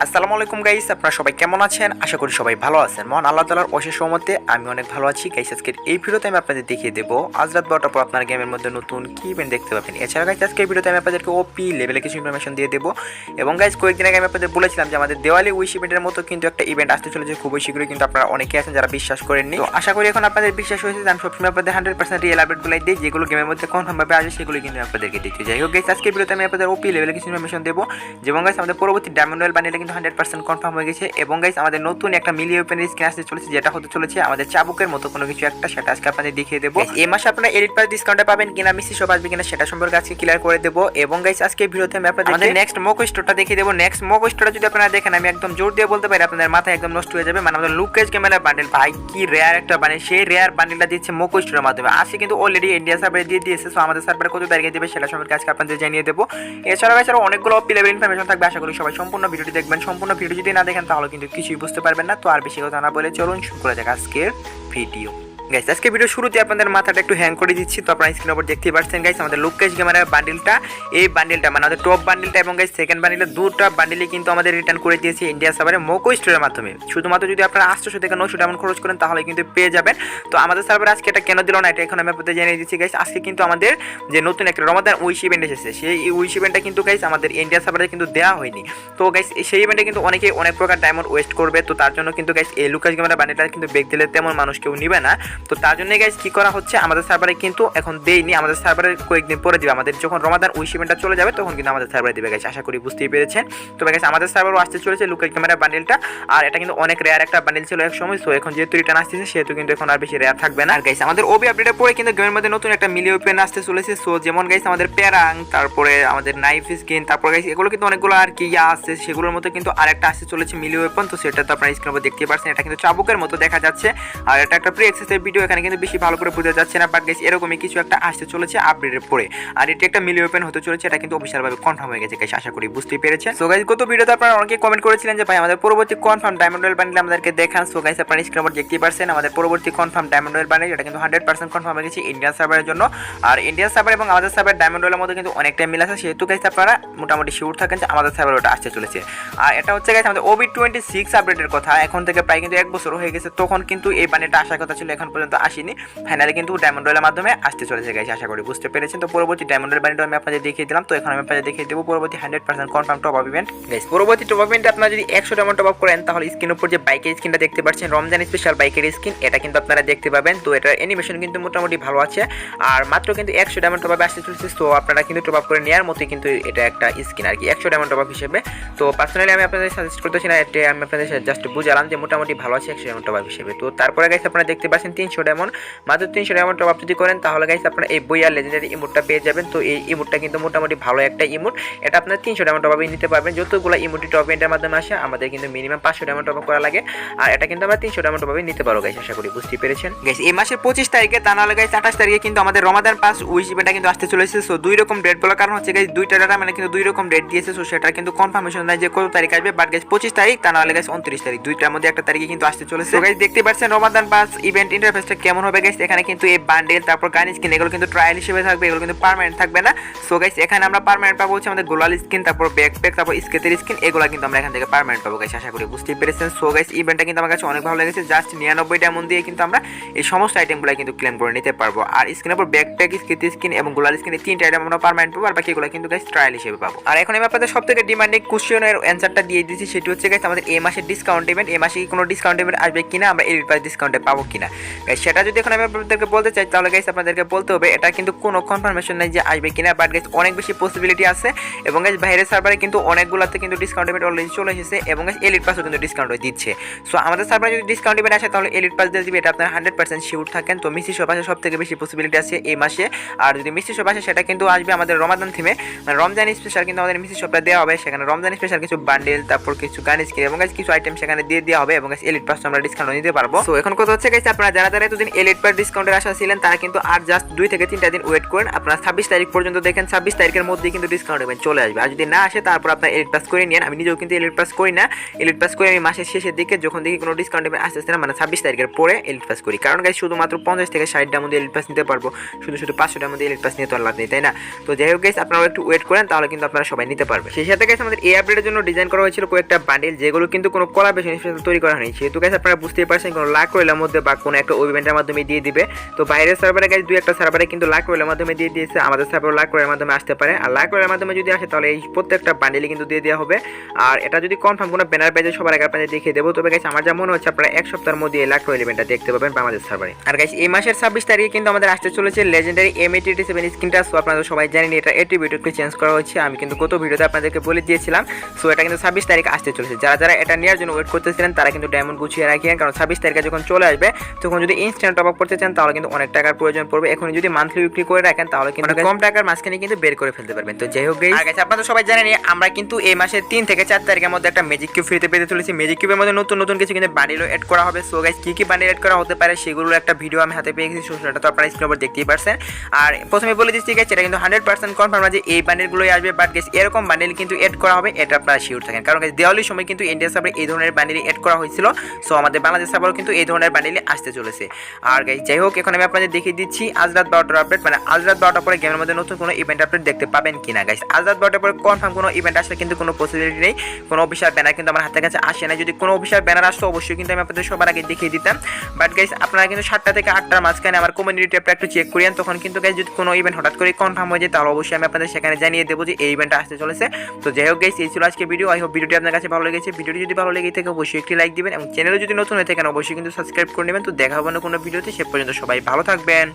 আসসালামু আলাইকুম গাইস, আপনারা সবাই কেমন আছেন? আশা করি সবাই ভালো আছেন। মহান আল্লাহ তাআলার অশেষ রহমতে আমি অনেক ভালো আছি গাইস। আজকের এই ভিডিওতে আমি আপনাদের দেখিয়ে দেব আজ রাত 12টার পর আপনার গেমের মধ্যে নতুন কি ইভেন্ট দেখতে পাবেন। এছাড়া গাইস আজকের ভিডিওতে আমি আপনাদেরকে ওপি লেভেলে কিছু ইনফরমেশন দিয়ে দেব। এবং গাইস কয়েকদিন আগে আমি আপনাদের বলেছিলাম যে আমাদের দেওয়ালি উইশ ইভেন্টের মতো কিন্তু একটা ইভেন্ট আসতে চলেছে খুবই শীঘ্রই, কিন্তু আপনারা অনেকেই আছেন যারা বিশ্বাস করেননি। তো আশা করি এখন আপনাদের বিশ্বাস হয়েছে যে আমি সবসময় আপনাদের 100% রিয়েল আপডেটগুলো দিই, যেগুলো গেমের মধ্যে কনফার্ম ভাবে আসে সেগুলো কিন্তু আপনাদেরকে দিচ্ছি। যাই হোক গাইস, আজকের ভিডিওতে আমি আপনাদের ওপি লেভেলে কিছু ইনফরমেশন দেব। যেমন গাইস আমাদের পরবর্তী ডায়মন্ড রয়্যাল বান্ডেলটা কিন্তু 100% কনফার্ম হয়ে গেছে। এবং গাইস আমাদের নতুন একটা মিলি ওপেনের স্কিন আসতে চলেছে, যেটা হতে চলেছে আমাদের চাবুকের মতো কোনো কিছু একটা, সেটা আজকে আপনাদের দেখিয়ে দেবো। এই মাসে আপনারা এলিট পাস ডিসকাউন্টে পাবেন কিনা, মিসি সব আসবে কিনা সেটা সম্পর্কে আজকে ক্লিয়ার করে দেবো। এবং গাইস আজকে ভিডিওতে আমি আপনাদের আমাদের নেক্সট মক স্টোরটা দেখিয়ে দেবো। নেক্সট মক স্টোরটা যদি আপনারা দেখেন, আমি একদম জোর দিয়ে বলতে পারি আপনাদের মাথায় একদম নষ্ট হয়ে যাবে। মানে আমাদের লুকেজ ক্যামেরা বান্ডেল, ভাই কি রেয়ার একটা বান্ডেল, সেই রেয়ার বান্ডেলটা দিচ্ছে মক স্টোরের মাধ্যমে। আজকে কিন্তু অলরেডি ইন্ডিয়া সার্ভারে দিয়ে দিয়েছে। সো আমাদের সার্ভারে কত তারিখে দেবে সেটা সম্পর্কে আজকে আপনাদের জানিয়ে দেবো। এছাড়াও গাইস আরো অনেকগুলো ওপি লেভেল ইনফরমেশন থাকবে। আশা করি সবাই সম্পূর্ণ ভিডিওটি দেখবেন। সম্পূর্ণ ভিডিও যদি না দেখেন তাহলে কিন্তু কিছুই বুঝতে পারবেন না। তো আর বেশি কথা না বলে চলুন শুরু করা যাক আজকের ভিডিও। গাইস আজকে ভিডিও শুরুতে আপনাদের মাথাটা একটু হ্যাং করে দিচ্ছি। তো আপনারা স্ক্রিনের উপর দেখতেই পাচ্ছেন গাইস আমাদের লুকেশ গেমারের বান্ডেলটা, এই বান্ডেলটা মানে আমাদের টপ বান্ডেলটা এবং গাইস সেকেন্ড বান্ডেলটা, দুটো বান্ডেলই কিন্তু আমাদের রিটার্ন করে দিয়েছে ইন্ডিয়া সার্ভারে মোকো স্টোরের মাধ্যমে। শুধুমাত্র যদি আপনারা 800 থেকে 900 ডায়মন্ড খরচ করেন তাহলে কিন্তু পেয়ে যাবেন। তো আমাদের সার্ভারে আজকে এটা কেন দিল না, এটা এখন আমি আপনাদের জানিয়ে দিচ্ছি গাইস। আজকে কিন্তু আমাদের যে নতুন একটা রমাদান উইশ ইভেন্ট এসেছে, সেই উইশ ইভেন্টটা কিন্তু গাইস আমাদের ইন্ডিয়া সার্ভারে কিন্তু দেওয়া হয়নি। তো গাইস সেই ইভেন্টে কিন্তু অনেকে অনেক প্রকার ডায়মন্ড ওয়েস্ট করবে। তো তার জন্য কিন্তু গাইস এই লুকেশ গেমারের বান্ডেলটা কিন্তু বেগ দিলে তেমন মানুষ কেউ নিবে না। তো তার জন্য গাইস কি করা হচ্ছে, আমাদের সার্ভারে কিন্তু এখন দেয়নি, আমাদের সার্ভারে কয়েকদিন পরে দিবে। আমাদের যখন রমাদান উইশ ইভেন্টটা চলে যাবে তখন কিন্তু আমাদের সার্ভারে দিবে গাইস। আশা করি বুঝতেই পেরেছেন। তবে গাইস আমাদের সার্ভারও আসতে চলেছে লুকেশ ক্যামেরা বান্ডেলটা, আর এটা কিন্তু অনেক রেয়ার একটা বান্ডেল ছিল এক সময়। সো এখন যেহেতু রিটার্ন আসতেছে সেহেতু কিন্তু এখন আর বেশি রেয়ার থাকবে না। আর গাইস আমাদের ওবি আপডেটের পরে কিন্তু গেমের মধ্যে নতুন একটা মিলি ওপেন আসতে চলেছে। সো যেমন গাইস আমাদের প্যারাং, তারপরে আমাদের নাইফ স্কিন, তারপর গাইস এগুলো কিন্তু অনেকগুলো আর কি আছে, সেগুলোর মতো কিন্তু আরেকটা আসতে চলেছে মিলি ওপেন। তো সেটা তো আপনারা স্ক্রিনের উপর দেখতে পাচ্ছেন, এটা কিন্তু চাবুকের মতো দেখা যাচ্ছে। আর এটা একটা প্রি অ্যাক্সেসের ভিডিও, এখানে কিন্তু বেশি ভালো করে বোঝা যাচ্ছে না, বাট গাইস এরকমই কিছু একটা আসতে চলেছে আপডেটের পরে। আর এটা একটা মিলি ওপেন হতে চলেছে, এটা কিন্তু অফিশিয়ালভাবে কনফার্ম হয়ে গেছে গাইস। আশা করি বুঝতেই পেরেছেন। সো গাইস গত ভিডিওতে আপনারা অনেকে কমেন্ট করেছিলেন যে ভাই আমাদের পরবর্তী কনফার্ম ডায়মন্ড রয়্যাল বান্ডেল আমাদেরকে দেখান। সো গাইস আপনারা স্ক্রিনের উপর দেখতেই পাচ্ছেন আমাদের পরবর্তী কনফার্ম ডায়মন্ড রয়্যাল বান্ডেল, এটা কিন্তু 100% কনফার্ম হয়ে গেছে ইন্ডিয়ান সার্ভারের জন্য। আর ইন্ডিয়ান সার্ভার এবং আমাদের সার্ভার ডায়মন্ড রয়্যালের মধ্যে কিন্তু অনেকটা মিল আছে, সেহেতু গাইস আপনারা মোটামুটি শিওর থাকেন যে আমাদের সার্ভারে ওটা আসতে চলেছে। আর এটা হচ্ছে গাইস আমাদের OB26 আপডেটের কথা, এখন থেকে প্রায় কিন্তু 1 বছর হয়ে গেছে। তখন কিন্তু এই বান্ডেলটা আসার কথা ছিল, এখন পর্যন্ত আসেনি। ফাইনালি কিন্তু ডায়মন্ড রয়্যালের মাধ্যমে আসতে চলেছে গাইস। আশা করি বুঝতে পেরেছেন। তো পরবর্তী ডায়মন্ড রয়্যাল বান্ডেলটা আমি আপনাদের দেখিয়ে দিলাম। তো এখন আমি আপনাদের দেখিয়ে দেবো পরবর্তী 100% confirm top up event guys. পরবর্তী টপ আপ ইভেন্টে আপনারা যদি 100 ডায়মন্ড টপ আপ করেন তাহলে স্ক্রিনের উপর যে বাইকের স্কিনটা দেখতে পাচ্ছেন, রমজান স্পেশাল বাইকের স্কিন, এটা কিন্তু আপনারা দেখতে পাবেন। তো এটার অ্যানিমেশন কিন্তু মোটামুটি ভালো আছে, আর মাত্র কিন্তু 100 ডায়মন্ড টপ আপ আসতে চলেছে। তো আপনারা কিন্তু টপ আপ করে নেওয়ার মতোই কিন্তু এটা একটা স্কিন আর কি, 100 ডায়মন্ড টপ আপ হিসেবে। তো পার্সোনালি আমি আপনাদের সাজেস্ট করতেছি না, এটা আমি আপনাদের জাস্ট বুঝালাম যে মোটামুটি ভালো আছে 100 ডায়মন্ড টপ আপ হিসেবে। তো তারপরে গাইস আপনারা দেখতে পাচ্ছেন 300 ডায়মন্ড, মাত্র 300 ডায়মন্ড টপ আপ যদি করেন তাহলে গাইস আপনারা এই বইয়ার লেজেন্ডারি ইমোটটা পেয়ে যাবেন। তো এই ইমোটটা কিন্তু মোটামুটি ভালো একটা ইমোট, এটা আপনারা 300 ডায়মন্ড টপ আপে নিতে পারবেন। যতগুলো ইমোটি টপ ইভেন্টের মাধ্যমে আসে আমাদের কিন্তু মিনিমাম 500 ডায়মন্ড টপ আপ করা লাগে, আর এটা কিন্তু আমরা 300 ডায়মন্ড টপ আপে নিতে পারবো গাইস। আশা করি বুঝতে পেরেছেন গাইস। এই মাসের 25 তারিখে, তা নাহলে গাইস 28 তারিখে কিন্তু আমাদের রমাদান পাস উইশ ইভেন্টটা কিন্তু আসতে চলেছে। সো দুই রকম ডেট বলার কারণ হচ্ছে গাইস দুইটা ডাটা মানে কিন্তু দুই রকম ডেট দিয়েছে। সো সেটা কিন্তু কনফার্মেশন নাই যে কত তারিখ আসবে, বাট গাইস 25 তারিখ, তা নাহলে গাইস 29 তারিখ, দুইটার মধ্যে একটা তারিখে কিন্তু আসতে চলেছে। তো গাইস দেখতে পাচ্ছেন রমাদান পাস ইভেন্ট ইন্টারফেসটা কেমন হবে গাইস। এখানে কিন্তু এই বান্ডেল, তারপর গান স্কিন, এগুলো কিন্তু ট্রায়াল হিসেবে থাকবে, এগুলো কিন্তু পার্মানেন্ট থাকবে না। সো গাইস এখানে আমরা পার্মানেন্ট পাবো হচ্ছে আমাদের গোলাল স্কিন, তারপর ব্যাকপ্যাক, তারপর স্কেটের স্কিন, এগুলো কিন্তু আমরা এখান থেকে পার্মানেন্ট পাবো গাইস। আশা করি বুঝতেই পেরেছেন। সো গাইস ইভেন্টটা কিন্তু আমার কাছে অনেক ভালো লেগেছে, জাস্ট 99 ডায়মন্ড দিয়ে কিন্তু আমরা এই সমস্ত আইটেমগুলো কিন্তু ক্লেম করে নিতে পারবো। আর স্কিনের উপর ব্যাকপ্যাক, স্কেটের স্কিন এবং গোলাল স্কিন, এই তিনটা আইটেম আমরা পার্মানেন্ট পাবো, আর বাকিগুলো কিন্তু গাইস ট্রায়াল হিসেবে পাবো। আর এখন আমি আপনাদের সবথেকে ডিমান্ডিং কোশ্চেনের অ্যান্সারটা দিয়ে দিচ্ছি, সেটি হচ্ছে গাইস আমাদের এই মাসের ডিসকাউন্ট ইভেন্ট, এই মাসে কি কোনো ডিসকাউন্ট ইভেন্ট আসবে কিনা, আমরা এলিট পাস ডিসকাউন্টে পাবো কিনা গাইস। সেটা যদি এখন আমি আপনাদেরকে বলতে চাই তাহলে গাইস আপনাদেরকে বলতে হবে এটা কিন্তু কোনো কনফার্মেশন নাই যে আসবে কিনা, বাট গাইস অনেক বেশি পসিবিলিটি আছে। এবং গাইস বাইরের সার্ভারে কিন্তু অনেকগুলোতে কিন্তু ডিসকাউন্ট ইভেন্ট অলরেডি চলে এসেছে, এবং গাইস এলিট পাসও কিন্তু ডিসকাউন্ট দিচ্ছে। সো আমাদের সার্ভারে যদি ডিসকাউন্ট ইভেন্ট আসে তাহলে এলিট পাস দিয়ে দিবে, এটা আপনারা 100% শিওর থাকেন। তো মিসি শপ আসে সব থেকে বেশি পসিবিলিটি আছে এই মাসে। আর যদি মিসি শপ আসে সেটা কিন্তু আসবে আমাদের রমাদান থিমে, মানে রমজান স্পেশাল কিন্তু আমাদের মিসি শপটা দেওয়া হবে। সেখানে রমজান স্পেশাল কিছু বান্ডেল, তারপর কিছু গান স্কিন এবং গাইস কিছু আইটেম সেখানে দিয়ে দেওয়া হবে, এবং গাইস এলিট পাস আমরা ডিসকাউন্ট নিতে পারবো। সো এখন কথা হচ্ছে গাইস আপনারা যারা যারা এতদিন এলিট পাস ডিসকাউন্টের আশা ছিলেন তারা কিন্তু আর জাস্ট 2 থেকে 3টা দিন ওয়েট করেন। আপনারা 26 তারিখ পর্যন্ত দেখেন, 26 তারিখের মধ্যেই কিন্তু ডিসকাউন্ট ইভেন্ট চলে আসবে। আর যদি না আসে তারপর আপনার এলিট পাস করে নিন। আমি নিজেও কিন্তু এলিট পাস করি না, এলিট পাস করে আমি মাসের শেষের দিকে যখন দেখি কোনো ডিসকাউন্ট ইভেন্ট আসতেছে না, মানে 26 তারিখের পরে এলিট পাস করি। কারণ গাইস শুধুমাত্র 50 থেকে 60টার মধ্যে এলিট পাস নিতে পারবো, শুধু 500টার মধ্যে এলিট পাস নিয়ে তো লাভ নেই, তাই না? তো যাই হোক গাইস, আপনারা একটু ওয়েট করেন, তাহলে কিন্তু আপনারা সবাই নিতে পারবেন। সেই সাথে গাইস আমাদের এই আপডেটের জন্য ডিজাইন করা হয়েছিল কয়েকটা বান্ডেল, যেগুলো কিন্তু কোনো কোলাবরেশনের সাথে তৈরি করা হয়নি। সেহেতু গাইস আপনারা বুঝতেই পারছেন কোনো লাক রয়েলের মধ্যে বা কোনো একটা ইভেন্টের মাধ্যমে দিয়ে দিবে। তো বাইরের সার্ভারে গাইস 2 একটা সার্ভারে কিন্তু লাক রয়েলের মাধ্যমে দিয়ে দিয়েছে, আমাদের সার্ভারে লাক রয়েলের মাধ্যমে আসতে পারে। আর লাক রয়েলের মাধ্যমে যদি আসে তাহলে এই প্রত্যেকটা বান্ডেলই কিন্তু দিয়ে দেওয়া হবে। আর এটা যদি কনফার্ম কোনো ব্যানার পেজে সবার আগে আপনাদের দেখিয়ে দেবো। তবে গাইস আমার যা মনে হচ্ছে আপনারা এক সপ্তাহের মধ্যে এই লাক রয়েল ইভেন্টটা দেখতে পাবেন আমাদের সার্ভারে। আর গাইস এই মাসের 26 তারিখে কিন্তু আমাদের আসতে চলেছে লেজেন্ডারি M887 স্কিনটা। সো আপনারা সবাই জানেন এটা অ্যাট্রিবিউটকে চেঞ্জ করা হয়েছে, আমি কিন্তু গত ভিডিওতে আপনাদেরকে বলে দিয়েছিলাম। সো এটা কিন্তু 26 তারিখ আসতে চলেছে। যারা যারা এটা নেওয়ার জন্য ওয়েট করতেছিলেন তারা কিন্তু ডায়মন্ড গুছিয়ে রাখেন, কারণ 26 তারিখে যখন চলে আসবে তখন যদি ইনস্ট্যান্ট টপ আপ করতে চান তাহলে কিন্তু অনেক টাকার প্রয়োজন পড়বে। এখন যদি মান্থলি বিক্রি করে রাখেন তাহলে কিন্তু কম টাকার মাঝখানে কিন্তু বের করে ফেলতে পারবেন। তো যাই হোক গাইস, আর গাইস আপনারা সবাই জানেন আমরা কিন্তু এই মাসের 3 থেকে 4 তারিখের মধ্যে একটা ম্যাজিক কিউব ফ্রিতে পেতে চলেছি। ম্যাজিক কিউবের মধ্যে নতুন নতুন কিছু কিন্তু বান্ডেলও এড করা হবে। সো গাইস কি বান্ডেল এড করা হতে পারে সেগুলোর একটা ভিডিও আমি হাতে পেয়ে গেছি, সেটা তো আপনারা স্ক্রিনের উপর দেখতেই পারছেন। আর প্রথমে বলে দিচ্ছি গাইস, এটা কিন্তু 100% কনফার্ম না যে এই বান্ডেলগুলোই আসবে, বাট গাইস এরকম বান্ডেল কিন্তু এড করা হবে, এটা আপনারা শিওর থাকেন। কারণ গাইস দিওয়ালির সময় কিন্তু ইন্ডিয়া সার্ভারে এই ধরনের বান্ডেল এড করা হয়েছিল। সো আমাদের বাংলাদেশ সার্ভারও কিন্তু এই ধরনের বান্ডেল আসতে চলেছে। আর গাইস যাই হোক, এখন আমি আপনাদের দেখিয়ে দিচ্ছি আজ রাত 12টার আপডেট, মানে আজ রাত 12টার পরে গেমের মধ্যে নতুন কোনো ইভেন্ট আপডেট দেখতে পাবেন কিনা। গাইস আজ রাত 12টার পরে কনফার্ম কোনো ইভেন্ট আসলে কিন্তু কোনো পসিবিলিটি নেই, কোনো অফিশিয়াল ব্যানার কিন্তু আমার হাতের কাছে আসে না। যদি কোনো অফিশিয়াল ব্যানার আসতো অবশ্যই কিন্তু আমি আপনাদের সবার আগে দেখিয়ে দিতাম। বাট গাইস আপনারা কিন্তু 7টা থেকে 8টার মাঝখানে আমার কমিউনিটি ট্যাবটা একটু চেক করিয়েন, তখন কিন্তু গাইস যদি কোনো ইভেন্ট হঠাৎ করে কনফার্ম হয়ে যায় তাহলে অবশ্যই আমি আপনাদের সেখানে জানিয়ে দেবো যে এই ইভেন্টটা আসতে চলেছে। তো যাই হোক গাইস, এই ছিল আজকে ভিডিও। আই হোপ ভিডিওটি আপনার কাছে ভালো লেগেছে। ভিডিওটি যদি ভালো লেগে থাকে অবশ্যই একটি লাইক দিবেন এবং চ্যানেলে যদি নতুন হয়ে থাকেন অবশ্যই কিন্তু সাবস্ক্রাইব করে নেবেন। তো দেখা হবে না কোনো ভিডিওতে, সে পর্যন্ত সবাই ভালো থাকবেন।